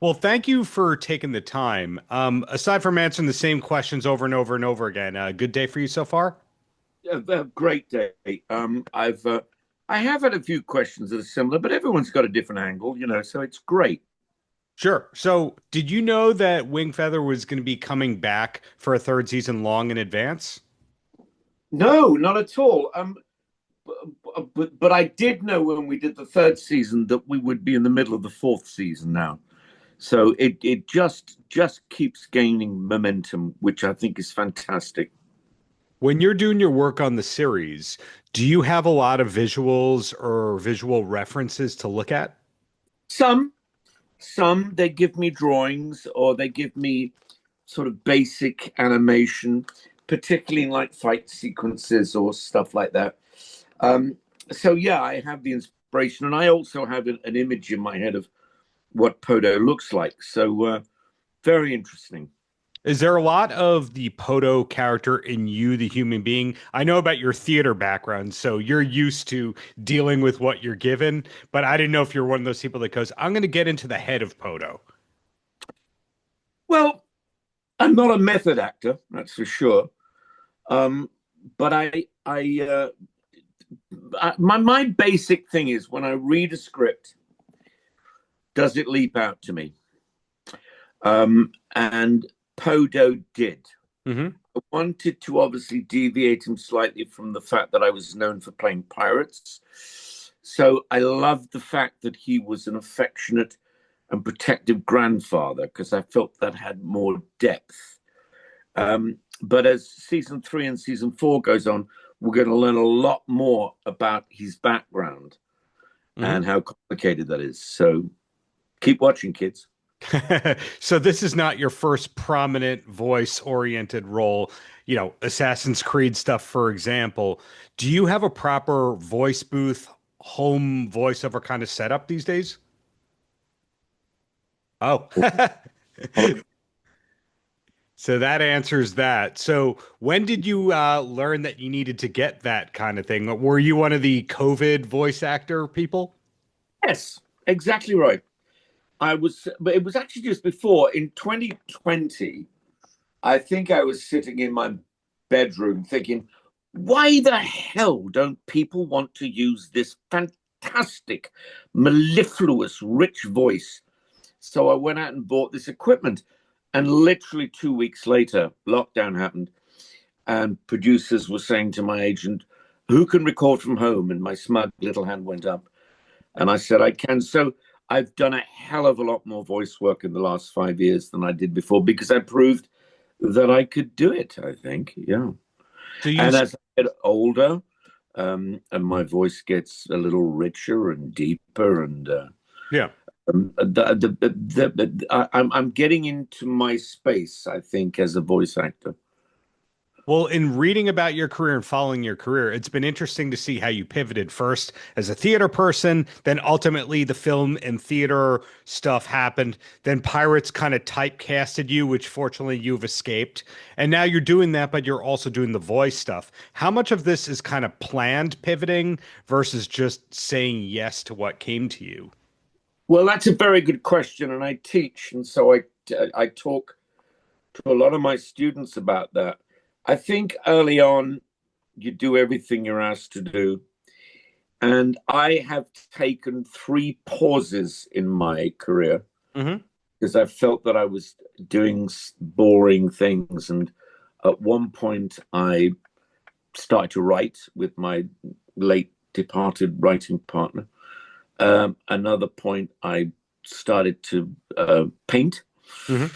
Well, thank you for taking the time. Aside from answering the same questions over and over and over again, good day for you so far? A great day. I have had a few questions that are similar, but everyone's got a different angle, so it's great. Sure. So, did you know that Wingfeather was going to be coming back for a third season long in advance? No, not at all. But I did know when we did the third season that we would be in the middle of the fourth season now. So it just keeps gaining momentum, which I think is fantastic. When you're doing your work on the series, do you have a lot of visuals or visual references to look at? Some some they give me drawings or they give me sort of basic animation, particularly in like fight sequences or stuff like that. Um, so yeah, I have the inspiration, and I also have an image in my head of what Podo looks like. So very interesting. Is there a lot of the Podo character in you, the human being? I know about your theater background, so you're used to dealing with what you're given, but I didn't know if you're one of those people that goes, I'm going to get into the head of Podo. Well, I'm not a method actor, that's for sure. Um, but my basic thing is when I read a script, does it leap out to me? And Podo did. Hmm. I wanted to obviously deviate him slightly from the fact that I was known for playing pirates. So I loved the fact that he was an affectionate and protective grandfather because I felt that had more depth. But as season three and season four goes on, we're going to learn a lot more about his background Hmm. and how complicated that is. So keep watching, kids. So this is not your first prominent voice-oriented role, Assassin's Creed stuff, for example. Do you have a proper voice booth, home voiceover kind of setup these days? Oh. So that answers that. So when did you learn that you needed to get that kind of thing? Were you one of the COVID voice actor people? Yes, exactly right. But it was actually just before in 2020. I think I was sitting in my bedroom thinking, why the hell don't people want to use this fantastic, mellifluous, rich voice? So I went out and bought this equipment. And literally 2 weeks later, lockdown happened. And producers were saying to my agent, who can record from home? And my smug little hand went up. And I said, I can. So I've done a hell of a lot more voice work in the last 5 years than I did before because I proved that I could do it, I think. Yeah. So you, And as I get older, and my voice gets a little richer and deeper, and yeah. I'm getting into my space, I think, as a voice actor. Well, in reading about your career and following your career, it's been interesting to see how you pivoted first as a theater person, then ultimately the film and theater stuff happened. Then Pirates kind of typecasted you, which fortunately you've escaped. And now you're doing that, but you're also doing the voice stuff. How much of this is kind of planned pivoting versus just saying yes to what came to you? Well, that's a very good question, and I teach, and so I talk to a lot of my students about that. I think early on, you do everything you're asked to do. And I have taken three pauses in my career Hmm. because I felt that I was doing boring things. And at one point, I started to write with my late departed writing partner. Another point, I started to paint. Hmm.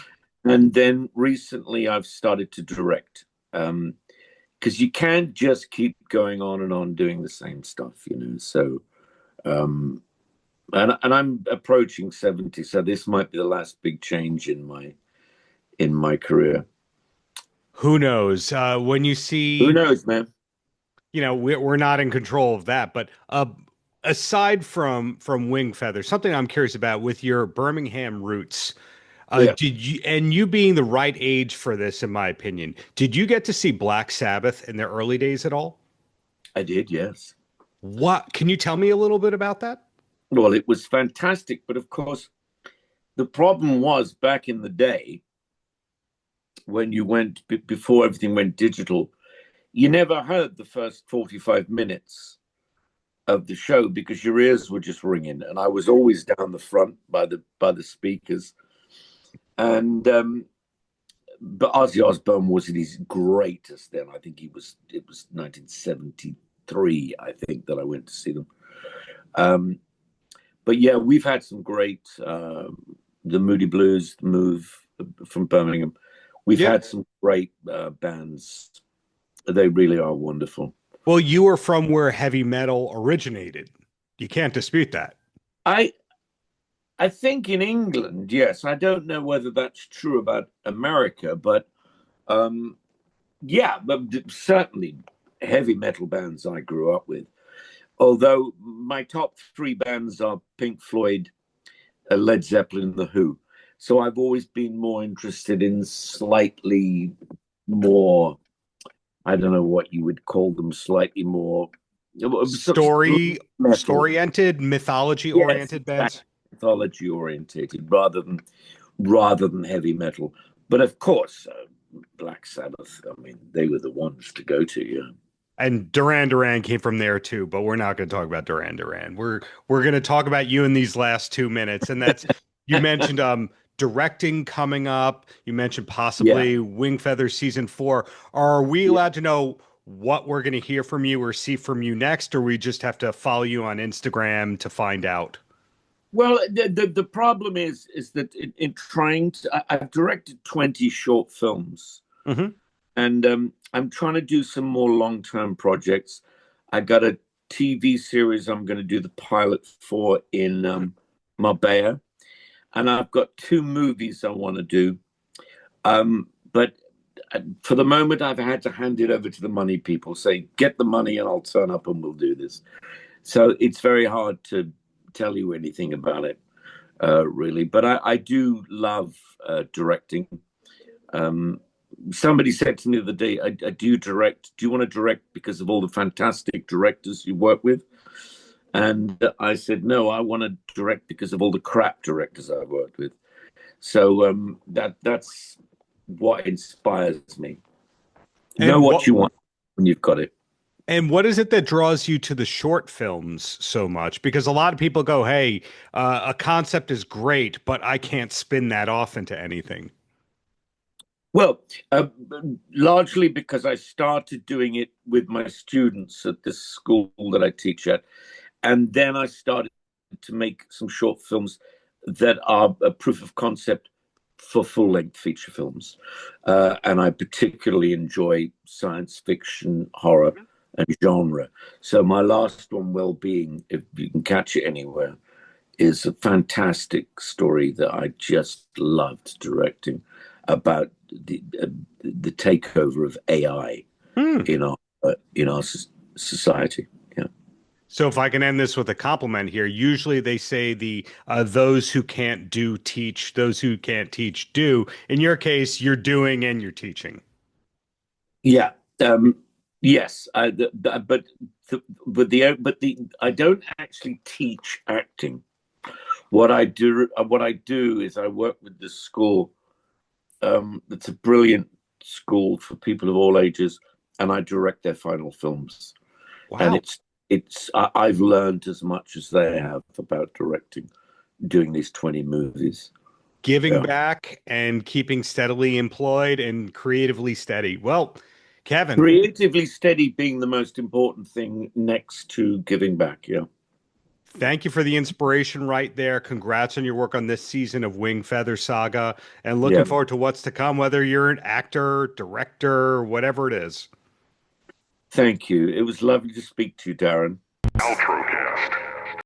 And then recently, I've started to direct. Because you can't just keep going on and on doing the same stuff. So, um, and I'm approaching 70, so this might be the last big change in my career. Who knows? When you Who see, knows, man? we're not in control of that, but aside from Wing Feather, something I'm curious about with your Birmingham roots. Yeah, Did you, and you being the right age for this, in my opinion, did you get to see Black Sabbath in their early days at all? I did. Yes. What can you tell me a little bit about that? Well, it was fantastic, but of course, the problem was back in the day when you went before everything went digital, you never heard the first 45 minutes of the show because your ears were just ringing, and I was always down the front by the speakers. And but Ozzy Osbourne was at his greatest then. I think it was 1973, I think, that I went to see them. But yeah, we've had some great the Moody Blues move from Birmingham. We've had some great bands. They really are wonderful. Well, you are from where heavy metal originated. You can't dispute that. I think in England, yes. I don't know whether that's true about America, but yeah, but certainly heavy metal bands I grew up with. Although my top three bands are Pink Floyd, Led Zeppelin, and The Who. So I've always been more interested in slightly more, I don't know what you would call them, slightly more story-oriented, mythology-oriented bands. Mythology orientated rather than heavy metal. But of course, Black Sabbath, I mean, they were the ones to go to, yeah. And Duran Duran came from there too, but we're not going to talk about Duran Duran. We're going to talk about you in these last 2 minutes, and that's you mentioned directing coming up. You mentioned possibly Wingfeather season 4. Are we allowed to know what we're going to hear from you or see from you next, or we just have to follow you on Instagram to find out? Well, the problem is that in trying to, I've directed 20 short films, and I'm trying to do some more long-term projects. I got a TV series I'm going to do the pilot for in Marbella, and I've got 2 movies I want to do. But for the moment, I've had to hand it over to the money people, say, get the money and I'll turn up and we'll do this. So it's very hard to tell you anything about it, really. But I do love directing. Somebody said to me the other day, do you direct? Do you want to direct because of all the fantastic directors you work with? And I said, no, I want to direct because of all the crap directors I've worked with. So that's what inspires me. Know what you want when you've got it. And what is it that draws you to the short films so much? Because a lot of people go, hey, a concept is great, but I can't spin that off into anything. Well, largely because I started doing it with my students at this school that I teach at. And then I started to make some short films that are a proof of concept for full-length feature films. And I particularly enjoy science fiction, horror, and genre. So my last one, Well-Being, if you can catch it anywhere, is a fantastic story that I just loved directing about the takeover of AI in our society. Yeah. So if I can end this with a compliment here, usually they say the those who can't do teach, those who can't teach do. In your case, you're doing and you're teaching. Yeah. Yes, but I don't actually teach acting. What I do is I work with this school. It's a brilliant school for people of all ages, and I direct their final films. Wow. And I've learned as much as they have about directing, doing these 20 movies. Giving back and keeping steadily employed and creatively steady. Well, Kevin. Creatively steady being the most important thing next to giving back, yeah. Thank you for the inspiration right there. Congrats on your work on this season of Wingfeather Saga, and looking forward to what's to come, whether you're an actor, director, whatever it is. Thank you. It was lovely to speak to you, Darren. Paltrocast.